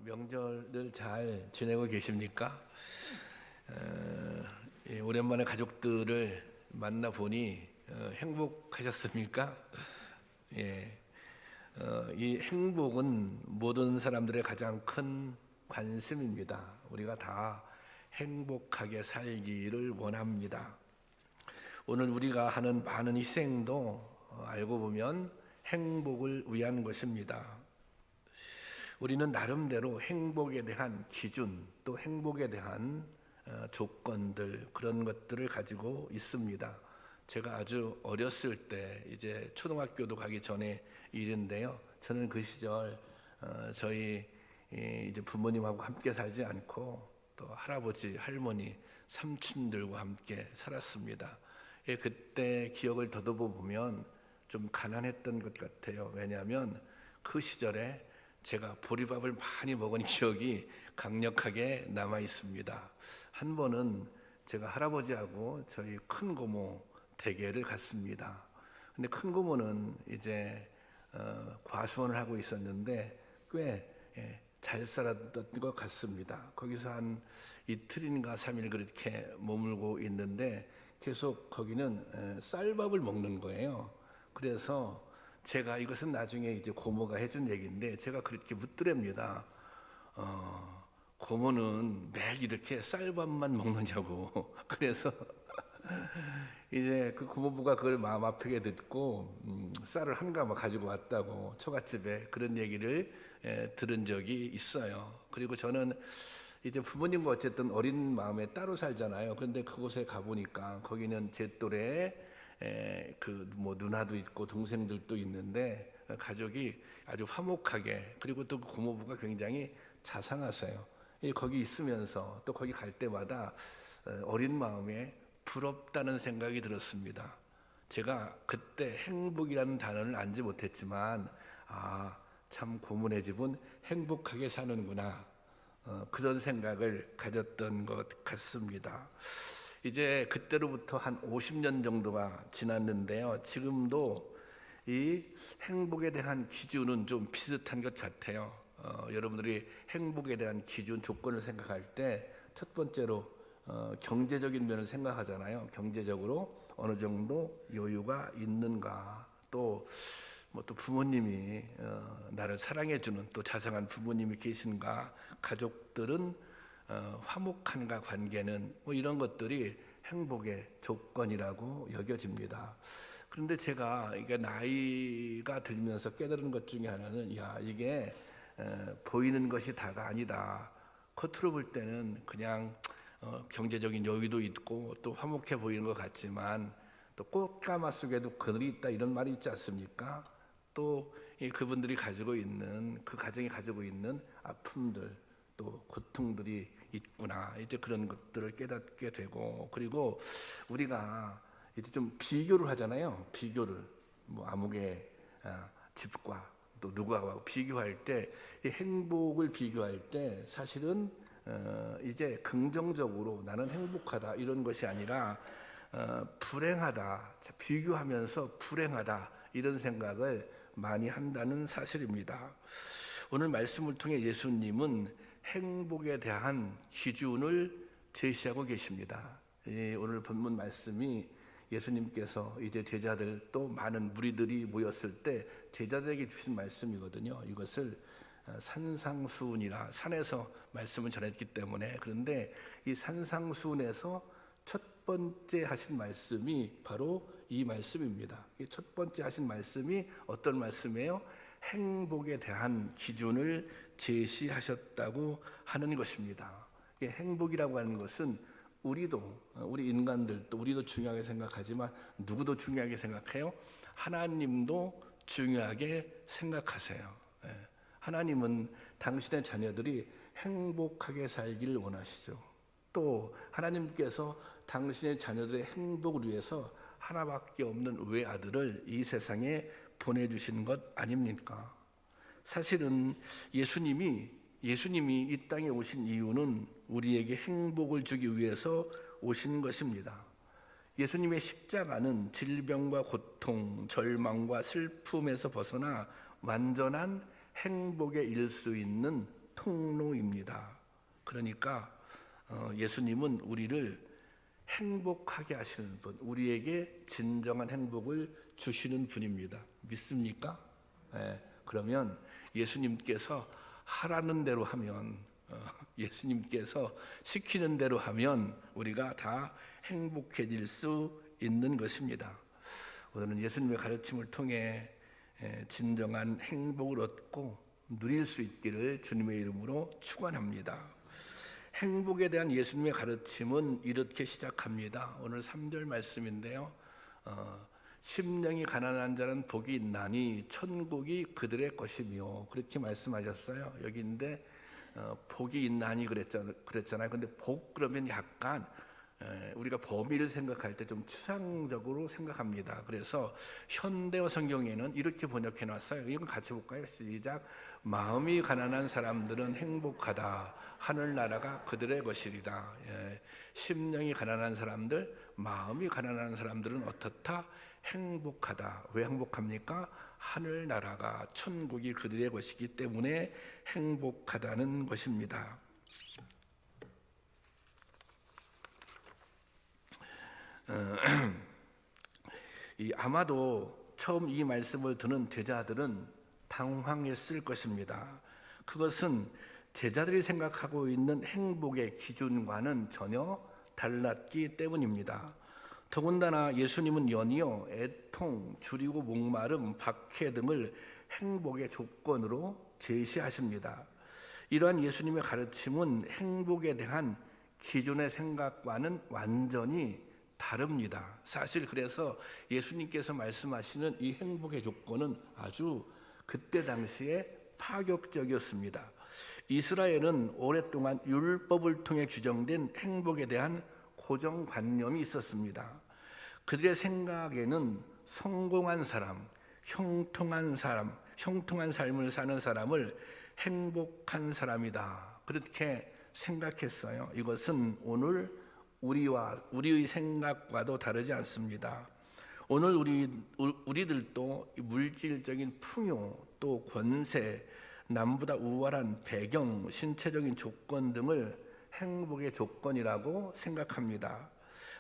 명절들 잘 지내고 계십니까? 오랜만에 가족들을 만나 보니 행복하셨습니까? 예, 이 행복은 모든 사람들의 가장 큰 관심입니다. 우리가 다 행복하게 살기를 원합니다. 오늘 우리가 하는 많은 희생도 알고 보면 행복을 위한 것입니다. 우리는 나름대로 행복에 대한 기준, 또 행복에 대한 조건들, 그런 것들을 가지고 있습니다. 제가 아주 어렸을 때, 이제 초등학교도 가기 전에 일인데요. 저는 그 시절 저희 이제 부모님하고 함께 살지 않고 또 할아버지, 할머니, 삼촌들과 함께 살았습니다. 그때 기억을 더듬어 보면 좀 가난했던 것 같아요. 왜냐하면 그 시절에 제가 보리밥을 많이 먹은 기억이 강력하게 남아 있습니다. 한 번은 제가 할아버지하고 저희 큰 고모 댁에를 갔습니다. 근데 큰 고모는 이제 과수원을 하고 있었는데 꽤 잘 살았던 것 같습니다. 거기서 한 이틀인가 3일 그렇게 머물고 있는데 계속 거기는 쌀밥을 먹는 거예요. 그래서 제가, 이것은 나중에 이제 고모가 해준 얘기인데, 제가 그렇게 묻더랍니다. 고모는 매일 이렇게 쌀밥만 먹느냐고. 그래서 이제 그 고모부가 그걸 마음 아프게 듣고 쌀을 한 가마 가지고 왔다고, 처갓집에 그런 얘기를 들은 적이 있어요. 그리고 저는 이제 부모님과 어쨌든 어린 마음에 따로 살잖아요. 그런데 그곳에 가보니까 거기는 제 또래 그 뭐 누나도 있고 동생들도 있는데 가족이 아주 화목하게, 그리고 또 고모부가 굉장히 자상하세요. 거기 있으면서 또 거기 갈 때마다 어린 마음에 부럽다는 생각이 들었습니다. 제가 그때 행복이라는 단어를 알지 못했지만, 참 고모네 집은 행복하게 사는구나, 그런 생각을 가졌던 것 같습니다. 이제 그때로부터 한 50년 정도가 지났는데요. 지금도 이 행복에 대한 기준은 좀 비슷한 것 같아요. 여러분들이 행복에 대한 기준, 조건을 생각할 때 첫 번째로 경제적인 면을 생각하잖아요. 경제적으로 어느 정도 여유가 있는가, 또 또 부모님이 나를 사랑해주는 또 자상한 부모님이 계신가, 가족들은 화목한가, 관계는, 이런 것들이 행복의 조건이라고 여겨집니다. 그런데 제가 이게 나이가 들면서 깨달은 것 중에 하나는, 이게 보이는 것이 다가 아니다. 겉으로 볼 때는 그냥 경제적인 여유도 있고 또 화목해 보이는 것 같지만, 또 꽃가마 속에도 그늘이 있다, 이런 말이 있지 않습니까? 또 그분들이 가지고 있는, 그 가정이 가지고 있는 아픔들, 또 고통들이 있구나, 이제 그런 것들을 깨닫게 되고, 그리고 우리가 이제 좀 비교를 하잖아요. 비교를, 뭐 아무개 집과 또 누구하고 비교할 때, 이 행복을 비교할 때 사실은 이제 긍정적으로 나는 행복하다, 이런 것이 아니라 불행하다, 비교하면서 불행하다, 이런 생각을 많이 한다는 사실입니다. 오늘 말씀을 통해 예수님은 행복에 대한 기준을 제시하고 계십니다. 오늘 본문 말씀이 예수님께서 이제 제자들, 또 많은 무리들이 모였을 때 제자들에게 주신 말씀이거든요. 이것을 산상수훈이라, 산에서 말씀을 전했기 때문에. 그런데 이 산상수훈에서 첫 번째 하신 말씀이 바로 이 말씀입니다. 첫 번째 하신 말씀이 어떤 말씀이에요? 행복에 대한 기준을 제시하셨다고 하는 것입니다. 행복이라고 하는 것은 우리 인간들도, 우리도 중요하게 생각하지만 누구도 중요하게 생각해요? 하나님도 중요하게 생각하세요. 하나님은 당신의 자녀들이 행복하게 살기를 원하시죠. 또 하나님께서 당신의 자녀들의 행복을 위해서 하나밖에 없는 외아들을 이 세상에 보내주신 것 아닙니까? 사실은 예수님이 이 땅에 오신 이유는 우리에게 행복을 주기 위해서 오신 것입니다. 예수님의 십자가는 질병과 고통, 절망과 슬픔에서 벗어나 완전한 행복에 이를 수 있는 통로입니다. 그러니까 예수님은 우리를 행복하게 하시는 분, 우리에게 진정한 행복을 주시는 분입니다. 믿습니까? 네, 그러면 예수님께서 하라는 대로 하면, 예수님께서 시키는 대로 하면 우리가 다 행복해질 수 있는 것입니다. 오늘은 예수님의 가르침을 통해 진정한 행복을 얻고 누릴 수 있기를 주님의 이름으로 축원합니다. 행복에 대한 예수님의 가르침은 이렇게 시작합니다. 오늘 3절 말씀인데요. 심령이 가난한 자는 복이 있나니 천국이 그들의 것이며, 그렇게 말씀하셨어요. 여기인데 복이 있나니 그랬잖아요. 근데 복 그러면 약간 우리가 범위를 생각할 때 좀 추상적으로 생각합니다. 그래서 현대어 성경에는 이렇게 번역해 놨어요. 이건 같이 볼까요? 시작. 마음이 가난한 사람들은 행복하다. 하늘나라가 그들의 것이리다. 심령이 가난한 사람들, 마음이 가난한 사람들은 어떻다? 행복하다. 왜 행복합니까? 하늘나라가, 천국이 그들의 것이기 때문에 행복하다는 것입니다. 아마도 처음 이 말씀을 듣는 제자들은 당황했을 것입니다. 그것은 제자들이 생각하고 있는 행복의 기준과는 전혀 달랐기 때문입니다. 더군다나 예수님은 연이어 애통, 줄이고 목마름, 박해 등을 행복의 조건으로 제시하십니다. 이러한 예수님의 가르침은 행복에 대한 기존의 생각과는 완전히 다릅니다. 사실 그래서 예수님께서 말씀하시는 이 행복의 조건은 아주 그때 당시에 파격적이었습니다. 이스라엘은 오랫동안 율법을 통해 규정된 행복에 대한 고정관념이 있었습니다. 그들의 생각에는 성공한 사람, 형통한 삶을 사는 사람을 행복한 사람이다, 그렇게 생각했어요. 이것은 오늘 우리의 생각과도 다르지 않습니다. 오늘 우리들도 물질적인 풍요, 또 권세, 남보다 우월한 배경, 신체적인 조건 등을 행복의 조건이라고 생각합니다.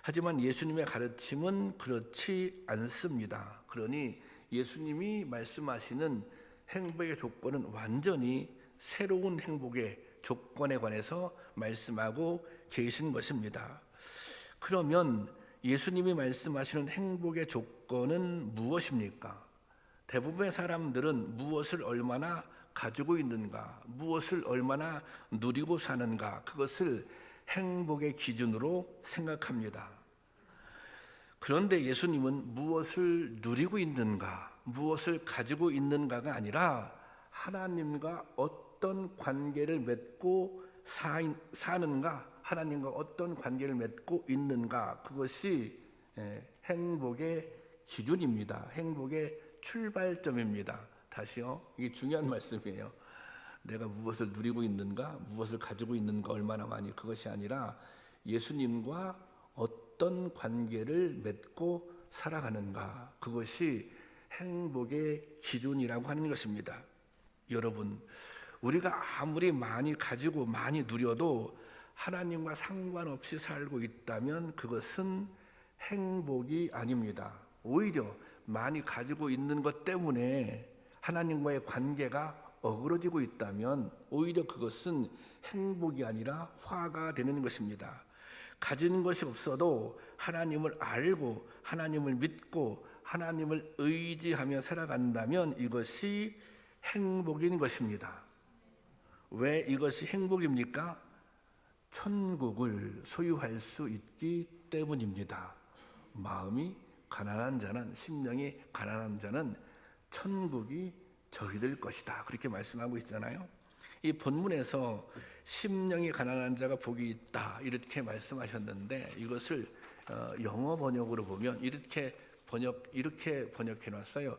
하지만 예수님의 가르침은 그렇지 않습니다. 그러니 예수님이 말씀하시는 행복의 조건은 완전히 새로운 행복의 조건에 관해서 말씀하고 계신 것입니다. 그러면 예수님이 말씀하시는 행복의 조건은 무엇입니까? 대부분의 사람들은 무엇을 얼마나 가지고 있는가, 무엇을 얼마나 누리고 사는가, 그것을 행복의 기준으로 생각합니다. 그런데 예수님은 무엇을 누리고 있는가, 무엇을 가지고 있는가가 아니라 하나님과 어떤 관계를 맺고 사는가, 하나님과 어떤 관계를 맺고 있는가, 그것이 행복의 기준입니다. 행복의 출발점입니다. 다시요, 이게 중요한 말씀이에요. 내가 무엇을 누리고 있는가, 무엇을 가지고 있는가 얼마나 많이, 그것이 아니라 예수님과 어떤 관계를 맺고 살아가는가, 그것이 행복의 기준이라고 하는 것입니다. 여러분, 우리가 아무리 많이 가지고 많이 누려도 하나님과 상관없이 살고 있다면 그것은 행복이 아닙니다. 오히려 많이 가지고 있는 것 때문에 하나님과의 관계가 어그러지고 있다면 오히려 그것은 행복이 아니라 화가 되는 것입니다. 가진 것이 없어도 하나님을 알고 하나님을 믿고 하나님을 의지하며 살아간다면 이것이 행복인 것입니다. 왜 이것이 행복입니까? 천국을 소유할 수 있기 때문입니다. 마음이 가난한 자는, 심령이 가난한 자는 천국이 저희들 것이다, 그렇게 말씀하고 있잖아요. 이 본문에서 심령이 가난한 자가 복이 있다, 이렇게 말씀하셨는데 이것을 영어 번역으로 보면 이렇게 번역해 놨어요.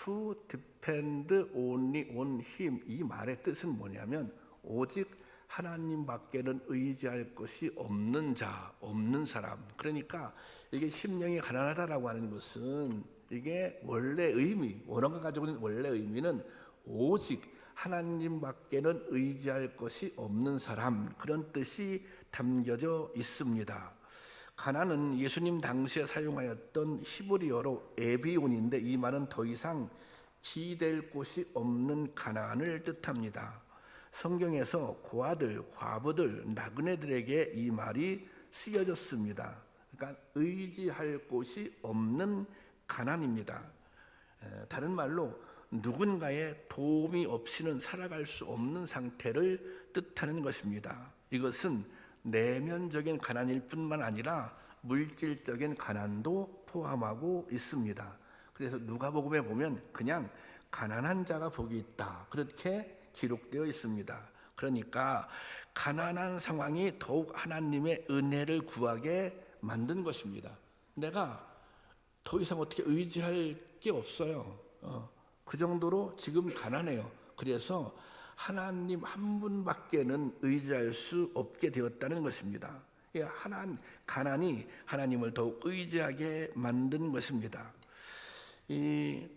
Who depend only on him. 이 말의 뜻은 뭐냐면 오직 하나님밖에는 의지할 것이 없는 자, 없는 사람. 그러니까 이게 심령이 가난하다라고 하는 것은 이게 원래 의미, 원어가 가지고 있는 원래 의미는 오직 하나님밖에는 의지할 것이 없는 사람, 그런 뜻이 담겨져 있습니다. 가나는 예수님 당시에 사용하였던 히브리어로 에비온인데 이 말은 더 이상 기댈 곳이 없는 가나안을 뜻합니다. 성경에서 고아들, 과부들, 나그네들에게 이 말이 쓰여졌습니다. 그러니까 의지할 곳이 없는 가난입니다. 다른 말로 누군가의 도움이 없이는 살아갈 수 없는 상태를 뜻하는 것입니다. 이것은 내면적인 가난일 뿐만 아니라 물질적인 가난도 포함하고 있습니다. 그래서 누가복음에 보면 그냥 가난한 자가 복이 있다, 그렇게 기록되어 있습니다. 그러니까 가난한 상황이 더욱 하나님의 은혜를 구하게 만든 것입니다. 내가 더 이상 어떻게 의지할 게 없어요. 그 정도로 지금 가난해요. 그래서 하나님 한 분밖에는 의지할 수 없게 되었다는 것입니다. 가난이 하나님을 더욱 의지하게 만든 것입니다.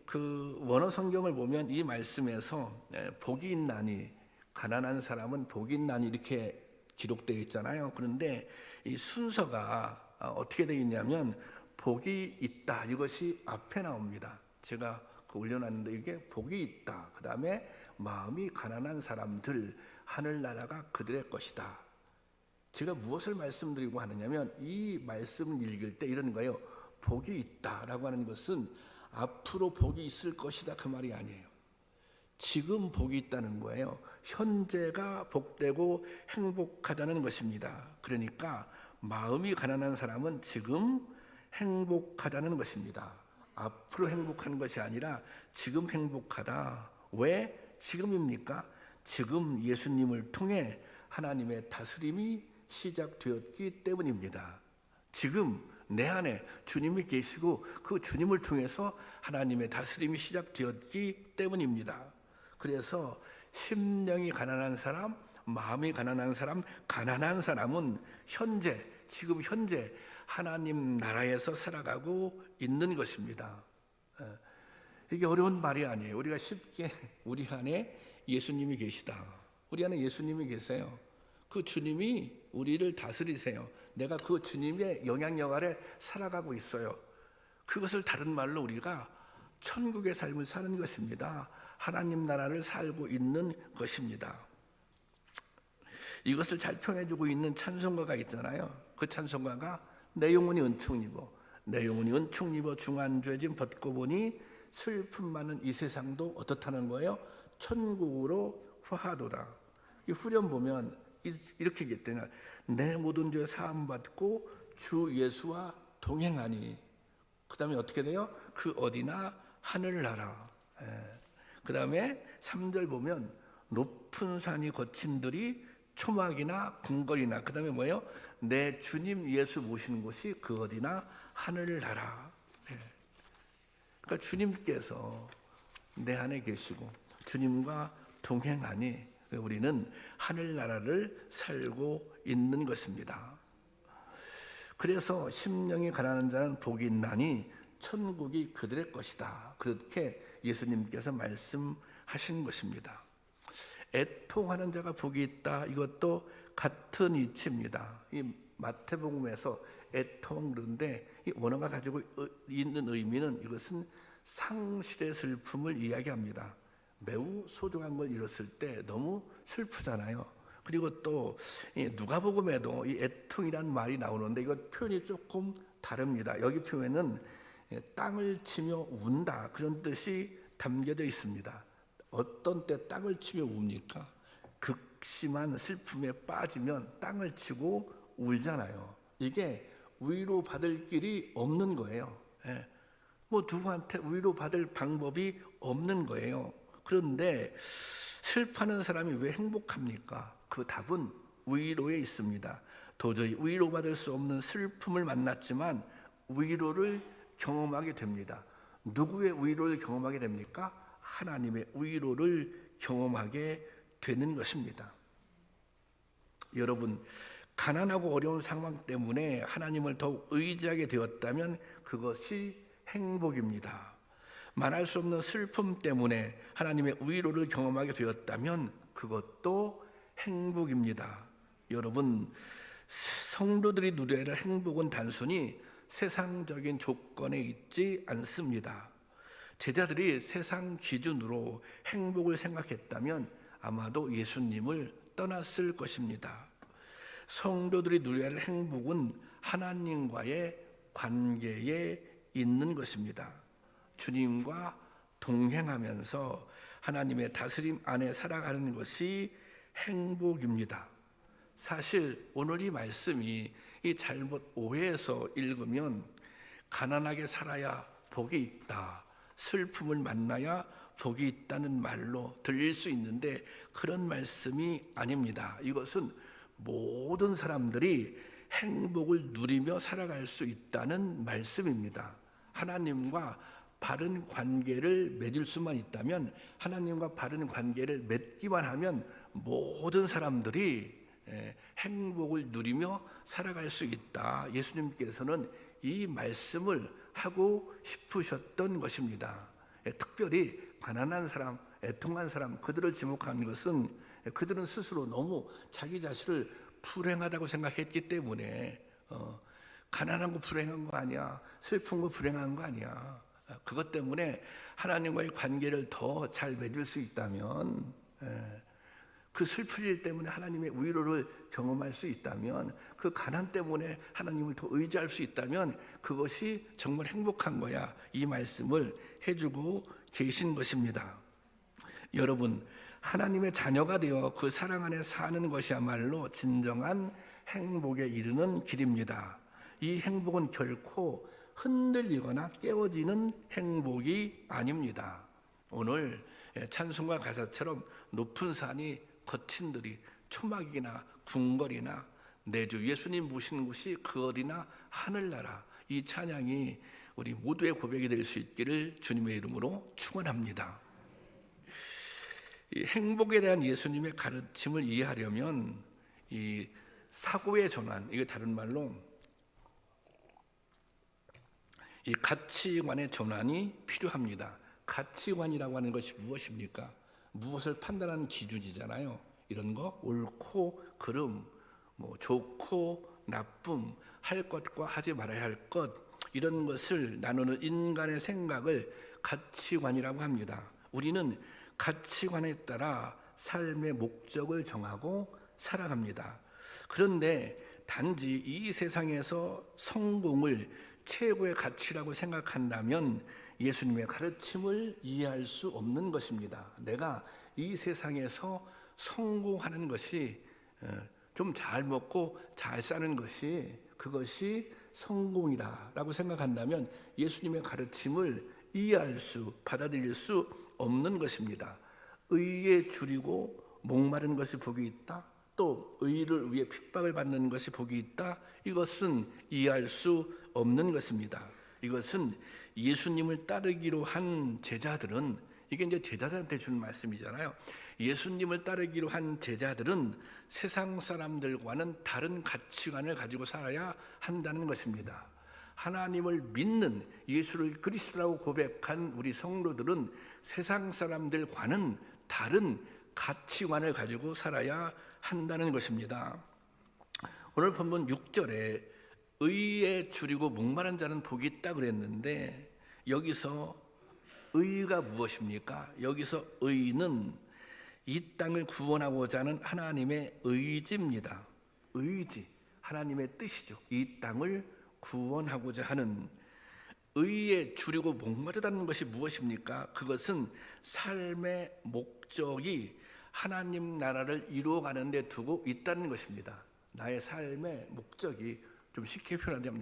그 원어 성경을 보면 이 말씀에서 복이 있나니, 가난한 사람은 복이 있나니 이렇게 기록되어 있잖아요. 그런데 이 순서가 어떻게 되어 있냐면 복이 있다, 이것이 앞에 나옵니다. 제가 올려놨는데 이게 복이 있다, 그 다음에 마음이 가난한 사람들, 하늘나라가 그들의 것이다. 제가 무엇을 말씀드리고 하느냐면 이 말씀을 읽을 때 이런 거예요. 복이 있다라고 하는 것은 앞으로 복이 있을 것이다, 그 말이 아니에요. 지금 복이 있다는 거예요. 현재가 복되고 행복하다는 것입니다. 그러니까 마음이 가난한 사람은 지금 행복하다는 것입니다. 앞으로 행복한 것이 아니라 지금 행복하다. 왜 지금입니까? 지금 예수님을 통해 하나님의 다스림이 시작되었기 때문입니다. 지금 내 안에 주님이 계시고 그 주님을 통해서 하나님의 다스림이 시작되었기 때문입니다. 그래서 심령이 가난한 사람, 마음이 가난한 사람, 가난한 사람은 지금 현재 하나님 나라에서 살아가고 있는 것입니다. 이게 어려운 말이 아니에요. 우리가 쉽게 우리 안에 예수님이 계시다, 우리 안에 예수님이 계세요. 그 주님이 우리를 다스리세요. 내가 그 주님의 영향력 아래 살아가고 있어요. 그것을 다른 말로 우리가 천국의 삶을 사는 것입니다. 하나님 나라를 살고 있는 것입니다. 이것을 잘 표현해주고 있는 찬송가가 있잖아요. 그 찬송가가 내 영혼이 은총 입어, 내 영혼이 은총 입어 중한죄짐 벗고 보니 슬픔 많은 이 세상도 어떻다는 거예요? 천국으로 화하도다. 이 후렴 보면 이렇게 얘기했대요. 내 모든 죄 사함 받고 주 예수와 동행하니. 그 다음에 어떻게 돼요? 그 어디나 하늘나라. 그 다음에 3절 보면 높은 산이 거친들이 초막이나 궁궐이나, 그 다음에 뭐예요? 내 주님 예수 모시는 곳이 그 어디나 하늘나라. 그러니까 주님께서 내 안에 계시고 주님과 동행하니 우리는 하늘나라를 살고 있는 것입니다. 그래서 심령이 가난한 자는 복이 있나니 천국이 그들의 것이다, 그렇게 예수님께서 말씀하신 것입니다. 애통하는 자가 복이 있다, 이것도 같은 이치입니다. 이 마태복음에서 애통, 그런데 이 원어가 가지고 있는 의미는 이것은 상실의 슬픔을 이야기합니다. 매우 소중한 걸 잃었을 때 너무 슬프잖아요. 그리고 또 누가복음에도 이 애통이란 말이 나오는데 이것 표현이 조금 다릅니다. 여기 표현은 땅을 치며 운다, 그런 뜻이 담겨져 있습니다. 어떤 때 땅을 치며 웁니까? 극심한 슬픔에 빠지면 땅을 치고 울잖아요. 이게 위로받을 길이 없는 거예요. 뭐 누구한테 위로받을 방법이 없는 거예요. 그런데 슬퍼하는 사람이 왜 행복합니까? 그 답은 위로에 있습니다. 도저히 위로받을 수 없는 슬픔을 만났지만 위로를 경험하게 됩니다. 누구의 위로를 경험하게 됩니까? 하나님의 위로를 경험하게 되는 것입니다. 여러분, 가난하고 어려운 상황 때문에 하나님을 더욱 의지하게 되었다면 그것이 행복입니다. 말할 수 없는 슬픔 때문에 하나님의 위로를 경험하게 되었다면 그것도 행복입니다. 여러분, 성도들이 누려야 할 행복은 단순히 세상적인 조건에 있지 않습니다. 제자들이 세상 기준으로 행복을 생각했다면 아마도 예수님을 떠났을 것입니다. 성도들이 누려야 할 행복은 하나님과의 관계에 있는 것입니다. 주님과 동행하면서 하나님의 다스림 안에 살아가는 것이 행복입니다. 사실 오늘 이 말씀이 이 잘못 오해해서 읽으면 가난하게 살아야 복이 있다, 슬픔을 만나야 복이 있다는 말로 들릴 수 있는데 그런 말씀이 아닙니다. 이것은 모든 사람들이 행복을 누리며 살아갈 수 있다는 말씀입니다. 하나님과 바른 관계를 맺을 수만 있다면, 하나님과 바른 관계를 맺기만 하면 모든 사람들이 행복을 누리며 살아갈 수 있다. 예수님께서는 이 말씀을 하고 싶으셨던 것입니다. 특별히 가난한 사람, 애통한 사람, 그들을 지목한 것은 그들은 스스로 너무 자기 자신을 불행하다고 생각했기 때문에 가난한 거 불행한 거 아니야, 슬픈 거 불행한 거 아니야, 그것 때문에 하나님과의 관계를 더 잘 맺을 수 있다면, 그 슬픈 일 때문에 하나님의 위로를 경험할 수 있다면, 그 가난 때문에 하나님을 더 의지할 수 있다면 그것이 정말 행복한 거야, 이 말씀을 해주고 계신 것입니다. 여러분, 하나님의 자녀가 되어 그 사랑 안에 사는 것이야말로 진정한 행복에 이르는 길입니다. 이 행복은 결코 흔들리거나 깨어지는 행복이 아닙니다. 오늘 찬송가 가사처럼 높은 산이 거친 들이 초막이나 궁궐이나 내 주 예수님 모시는 곳이 그 어디나 하늘나라, 이 찬양이 우리 모두의 고백이 될 수 있기를 주님의 이름으로 축원합니다. 이 행복에 대한 예수님의 가르침을 이해하려면 이 사고의 전환, 이게 다른 말로 이 가치관의 전환이 필요합니다. 가치관이라고 하는 것이 무엇입니까? 무엇을 판단하는 기준이잖아요. 이런 거 옳고 그름, 좋고 나쁨, 할 것과 하지 말아야 할 것, 이런 것을 나누는 인간의 생각을 가치관이라고 합니다. 우리는 가치관에 따라 삶의 목적을 정하고 살아갑니다. 그런데 단지 이 세상에서 성공을 최고의 가치라고 생각한다면 예수님의 가르침을 이해할 수 없는 것입니다. 내가 이 세상에서 성공하는 것이 좀 잘 먹고 잘 사는 것이, 그것이 성공이다라고 생각한다면 예수님의 가르침을 이해할 수, 받아들일 수 없는 것입니다. 의에 줄이고 목마른 것이 복이 있다, 또 의를 위해 핍박을 받는 것이 복이 있다, 이것은 이해할 수 없는 것입니다. 이것은 예수님을 따르기로 한 제자들은, 이게 이제 제자들한테 주는 말씀이잖아요. 예수님을 따르기로 한 제자들은 세상 사람들과는 다른 가치관을 가지고 살아야 한다는 것입니다. 하나님을 믿는, 예수를 그리스도라고 고백한 우리 성도들은 세상 사람들과는 다른 가치관을 가지고 살아야 한다는 것입니다. 오늘 본문 6절에 의에 줄이고 목마른 자는 복이 있다 그랬는데, 여기서 의가 무엇입니까? 여기서 의는 이 땅을 구원하고자 하는 하나님의 의지입니다. 의지, 하나님의 뜻이죠. 이 땅을 구원하고자 하는. 의에 줄이고 목마르다는 것이 무엇입니까? 그것은 삶의 목적이 하나님 나라를 이루어가는 데 두고 있다는 것입니다. 나의 삶의 목적이, 좀 쉽게 표현하자면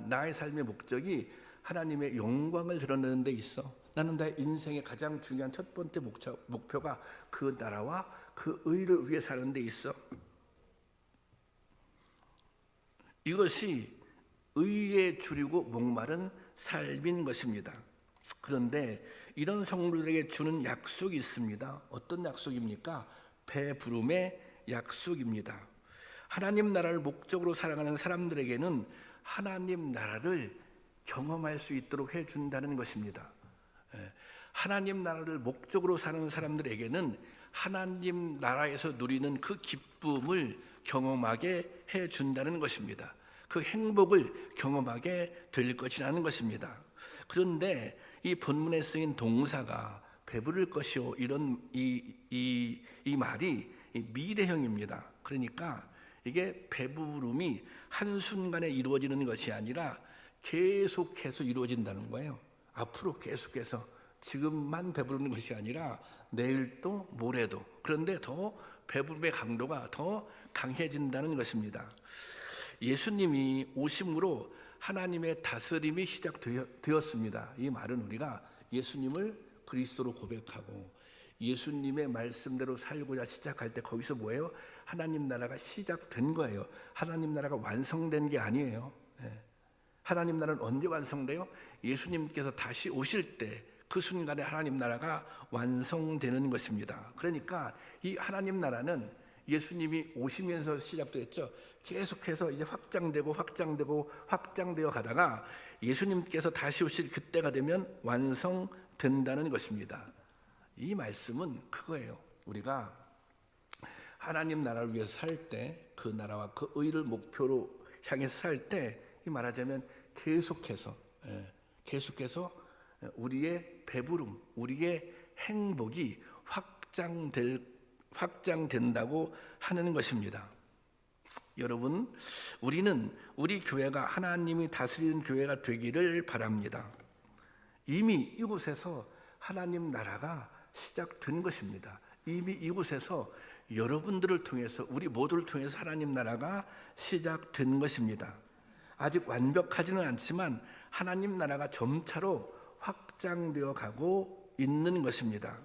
나의 삶의 목적이 하나님의 영광을 드러내는 데 있어. 나는 나의 인생의 가장 중요한 첫 번째 목표가 그 나라와 그 의를 위해 사는 데 있어. 이것이 의에 줄이고 목마른 삶인 것입니다. 그런데 이런 성도들에게 주는 약속이 있습니다. 어떤 약속입니까? 배부름의 약속입니다. 하나님 나라를 목적으로 살아가는 사람들에게는 하나님 나라를 경험할 수 있도록 해준다는 것입니다. 하나님 나라를 목적으로 사는 사람들에게는 하나님 나라에서 누리는 그 기쁨을 경험하게 해준다는 것입니다. 그 행복을 경험하게 될 것이라는 것입니다. 그런데 이 본문에 쓰인 동사가 배부를 것이요, 이런 이 말이 미래형입니다. 그러니까 이게 배부름이 한순간에 이루어지는 것이 아니라 계속해서 이루어진다는 거예요. 앞으로 계속해서, 지금만 배부르는 것이 아니라 내일도 모레도. 그런데 더 배부름의 강도가 더 강해진다는 것입니다. 예수님이 오심으로 하나님의 다스림이 시작되었습니다. 이 말은 우리가 예수님을 그리스도로 고백하고 예수님의 말씀대로 살고자 시작할 때 거기서 뭐예요? 하나님 나라가 시작된 거예요. 하나님 나라가 완성된 게 아니에요. 하나님 나라는 언제 완성돼요? 예수님께서 다시 오실 때 그 순간에 하나님 나라가 완성되는 것입니다. 그러니까 이 하나님 나라는 예수님이 오시면서 시작됐죠. 계속해서 이제 확장되어 가다가 예수님께서 다시 오실 그때가 되면 완성된다는 것입니다. 이 말씀은 그거예요. 우리가 하나님 나라를 위해서 살 때, 그 나라와 그 의를 목표로 향해서 살 때, 이 말하자면 계속해서 우리의 배부름, 우리의 행복이 확장된다고 하는 것입니다. 여러분, 우리 교회가 하나님이 다스리는 교회가 되기를 바랍니다. 이미 이곳에서 하나님 나라가 시작된 것입니다. 이미 이곳에서 여러분들을 통해서, 우리 모두를 통해서 하나님 나라가 시작된 것입니다. 아직 완벽하지는 않지만 하나님 나라가 점차로 확장되어 가고 있는 것입니다.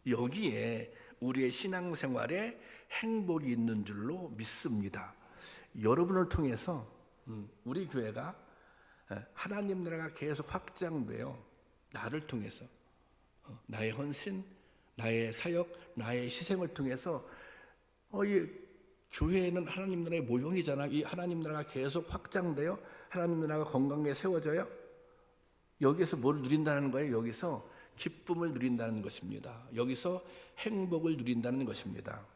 여기에 우리의 신앙생활에 행복이 있는 줄로 믿습니다. 여러분을 통해서 우리 교회가 하나님 나라가 계속 확장돼요. 나를 통해서, 나의 헌신, 나의 사역, 나의 희생을 통해서 이 교회는 하나님 나라의 모형이잖아. 이 하나님 나라가 계속 확장돼요. 하나님 나라가 건강하게 세워져요. 여기서 뭘 누린다는 거예요? 여기서 기쁨을 누린다는 것입니다. 여기서 행복을 누린다는 것입니다.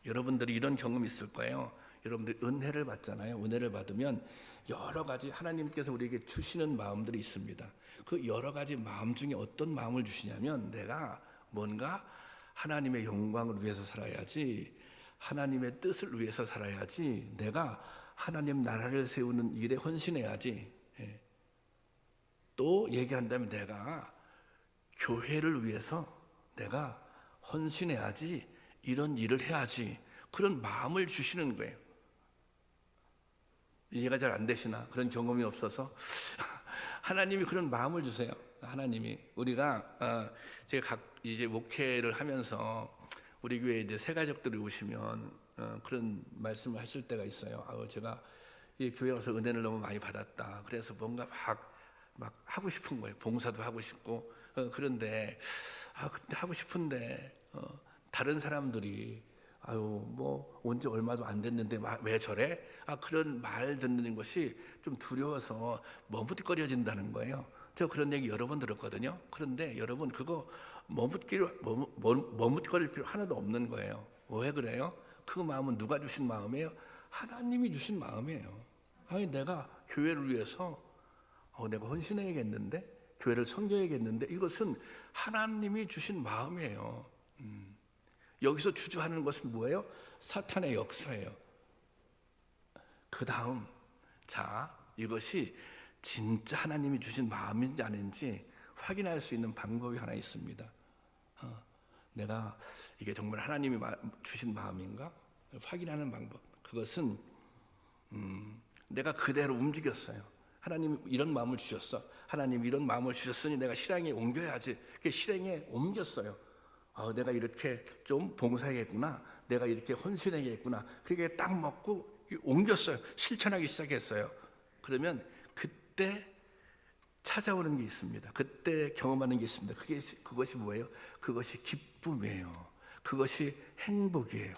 여러분들이 이런 경험이 있을 거예요. 여러분들이 은혜를 받잖아요. 은혜를 받으면 여러 가지 하나님께서 우리에게 주시는 마음들이 있습니다. 그 여러 가지 마음 중에 어떤 마음을 주시냐면, 내가 뭔가 하나님의 영광을 위해서 살아야지, 하나님의 뜻을 위해서 살아야지, 내가 하나님 나라를 세우는 일에 헌신해야지, 또 얘기한다면 내가 교회를 위해서 내가 헌신해야지, 이런 일을 해야지, 그런 마음을 주시는 거예요. 이해가 잘 안 되시나? 그런 경험이 없어서 하나님이 그런 마음을 주세요. 하나님이, 우리가 제가 이제 목회를 하면서 우리 교회에 이제 새 가족들이 오시면 그런 말씀을 하실 때가 있어요. 제가 이 교회 와서 은혜를 너무 많이 받았다. 그래서 뭔가 막 하고 싶은 거예요. 봉사도 하고 싶고. 그런데 그때 하고 싶은데 다른 사람들이 뭐 온 지 얼마도 안 됐는데 왜 저래? 그런 말 듣는 것이 좀 두려워서 머뭇거려진다는 거예요. 저 그런 얘기 여러 번 들었거든요. 그런데 여러분, 그거 머뭇거릴 필요 하나도 없는 거예요. 왜 그래요? 그 마음은 누가 주신 마음이에요? 하나님이 주신 마음이에요. 내가 교회를 위해서 내가 헌신해야겠는데, 교회를 섬겨야겠는데, 이것은 하나님이 주신 마음이에요. 여기서 주저하는 것은 뭐예요? 사탄의 역사예요. 그 다음, 이것이 진짜 하나님이 주신 마음인지 아닌지 확인할 수 있는 방법이 하나 있습니다. 내가 이게 정말 하나님이 주신 마음인가? 확인하는 방법. 그것은 내가 그대로 움직였어요. 하나님이 이런 마음을 주셨어. 하나님이 이런 마음을 주셨으니 내가 실행에 옮겨야지. 실행에 옮겼어요. 내가 이렇게 좀 봉사해야겠구나, 내가 이렇게 헌신해야겠구나. 그게 딱 먹고 옮겼어요. 실천하기 시작했어요. 그러면 그때 찾아오는 게 있습니다. 그때 경험하는 게 있습니다. 그것이 뭐예요? 그것이 기쁨이에요. 그것이 행복이에요.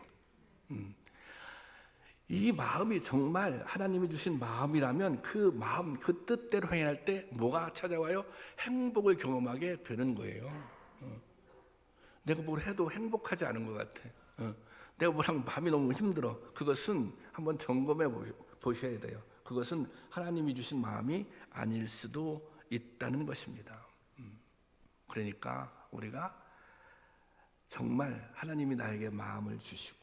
이 마음이 정말 하나님이 주신 마음이라면 그 마음, 그 뜻대로 행할 때 뭐가 찾아와요? 행복을 경험하게 되는 거예요. 내가 뭘 해도 행복하지 않은 것 같아. 내가 뭘 하면 마음이 너무 힘들어. 그것은 한번 점검해 보셔야 돼요. 그것은 하나님이 주신 마음이 아닐 수도 있다는 것입니다. 그러니까 우리가 정말 하나님이 나에게 마음을 주시고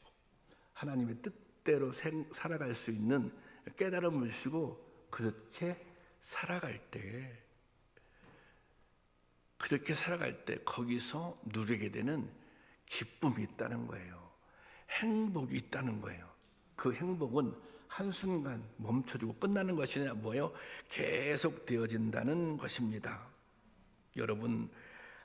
하나님의 뜻대로 살아갈 수 있는 깨달음을 주시고 그렇게 살아갈 때 거기서 누리게 되는 기쁨이 있다는 거예요. 행복이 있다는 거예요. 그 행복은 한순간 멈춰지고 끝나는 것이 아니라 뭐예요? 계속 되어진다는 것입니다. 여러분,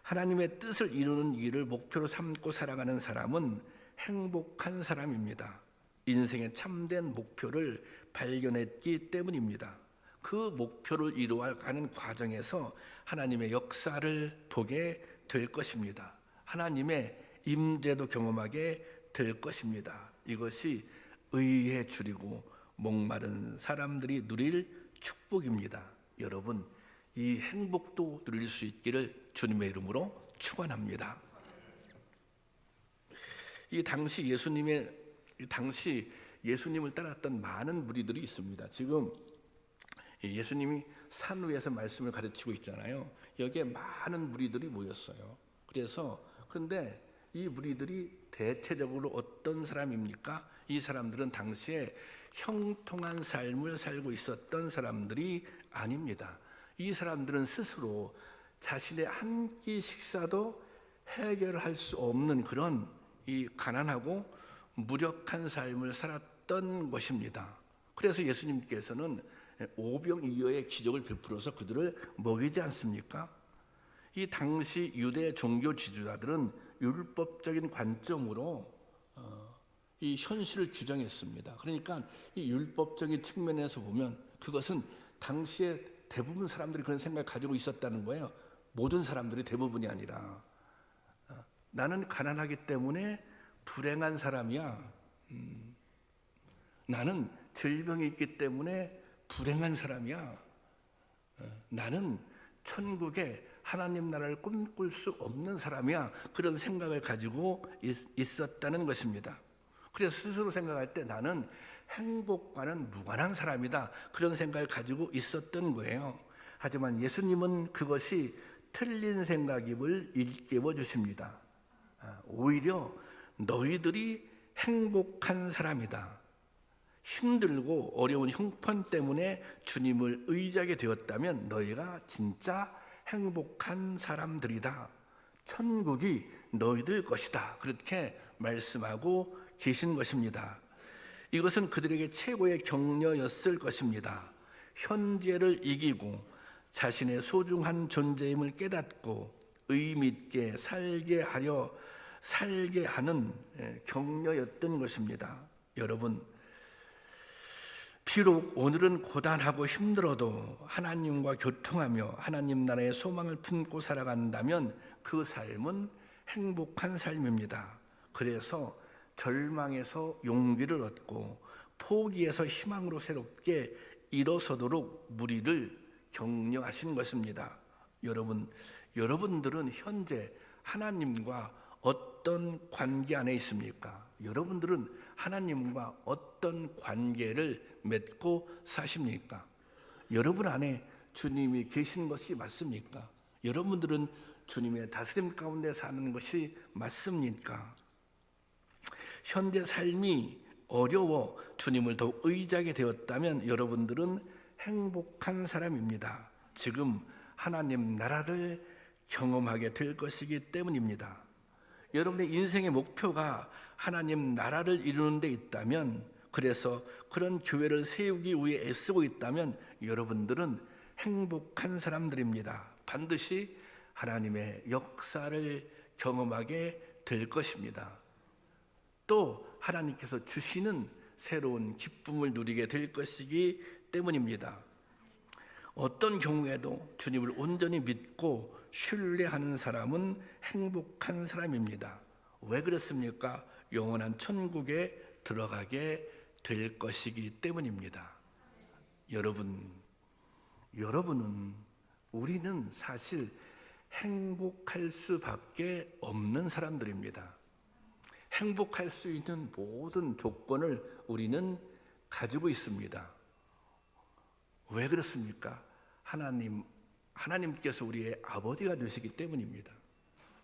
하나님의 뜻을 이루는 일을 목표로 삼고 살아가는 사람은 행복한 사람입니다. 인생의 참된 목표를 발견했기 때문입니다. 그 목표를 이루어가는 과정에서 하나님의 역사를 보게 될 것입니다. 하나님의 임재도 경험하게 될 것입니다. 이것이 의의 줄이고 목마른 사람들이 누릴 축복입니다. 여러분, 이 행복도 누릴 수 있기를 주님의 이름으로 축원합니다. 이 당시 예수님을 따랐던 많은 무리들이 있습니다. 지금 예수님이 산 위에서 말씀을 가르치고 있잖아요. 여기에 많은 무리들이 모였어요. 그런데 이 무리들이 대체적으로 어떤 사람입니까? 이 사람들은 당시에 형통한 삶을 살고 있었던 사람들이 아닙니다. 이 사람들은 스스로 자신의 한 끼 식사도 해결할 수 없는 그런 이 가난하고 무력한 삶을 살았던 것입니다. 그래서 예수님께서는 오병이어의 기적을 베풀어서 그들을 먹이지 않습니까? 이 당시 유대 종교 지도자들은 율법적인 관점으로 이 현실을 규정했습니다. 그러니까 이 율법적인 측면에서 보면 그것은 당시에 대부분 사람들이 그런 생각을 가지고 있었다는 거예요. 모든 사람들이 대부분이 아니라 나는 가난하기 때문에 불행한 사람이야. 나는 질병이 있기 때문에 불행한 사람이야. 나는 천국에 하나님 나라를 꿈꿀 수 없는 사람이야. 그런 생각을 가지고 있었다는 것입니다. 그래서 스스로 생각할 때 나는 행복과는 무관한 사람이다. 그런 생각을 가지고 있었던 거예요. 하지만 예수님은 그것이 틀린 생각임을 일깨워 주십니다. 오히려 너희들이 행복한 사람이다. 힘들고 어려운 형편 때문에 주님을 의지하게 되었다면 너희가 진짜 행복한 사람들이다. 천국이 너희들 것이다. 그렇게 말씀하고 계신 것입니다. 이것은 그들에게 최고의 격려였을 것입니다. 현재를 이기고 자신의 소중한 존재임을 깨닫고 의미 있게 살게 하는 격려였던 것입니다. 여러분, 비록 오늘은 고단하고 힘들어도 하나님과 교통하며 하나님 나라의 소망을 품고 살아간다면 그 삶은 행복한 삶입니다. 그래서 절망에서 용기를 얻고 포기에서 희망으로 새롭게 일어서도록 무리를 격려하신 것입니다. 여러분들은 현재 하나님과 어떤 관계 안에 있습니까? 여러분들은 하나님과 어떤 관계를 맺고 사십니까? 여러분 안에 주님이 계신 것이 맞습니까? 여러분들은 주님의 다스림 가운데 사는 것이 맞습니까? 현재 삶이 어려워 주님을 더욱 의지하게 되었다면 여러분들은 행복한 사람입니다. 지금 하나님 나라를 경험하게 될 것이기 때문입니다. 여러분의 인생의 목표가 하나님 나라를 이루는 데 있다면, 그래서 그런 교회를 세우기 위해 애쓰고 있다면 여러분들은 행복한 사람들입니다. 반드시 하나님의 역사를 경험하게 될 것입니다. 또 하나님께서 주시는 새로운 기쁨을 누리게 될 것이기 때문입니다. 어떤 경우에도 주님을 온전히 믿고 신뢰하는 사람은 행복한 사람입니다. 왜 그렇습니까? 영원한 천국에 들어가게 될 것이기 때문입니다. 여러분은 우리는 사실 행복할 수밖에 없는 사람들입니다. 행복할 수 있는 모든 조건을 우리는 가지고 있습니다. 왜 그렇습니까? 하나님께서 우리의 아버지가 되시기 때문입니다.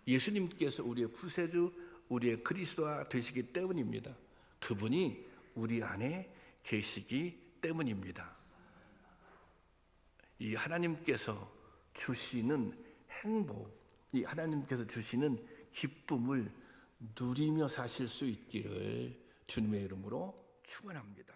예수님께서 우리의 구세주, 우리의 그리스도가 되시기 때문입니다. 그분이 우리 안에 계시기 때문입니다. 이 하나님께서 주시는 행복, 이 하나님께서 주시는 기쁨을 누리며 사실 수 있기를 주님의 이름으로 축원합니다.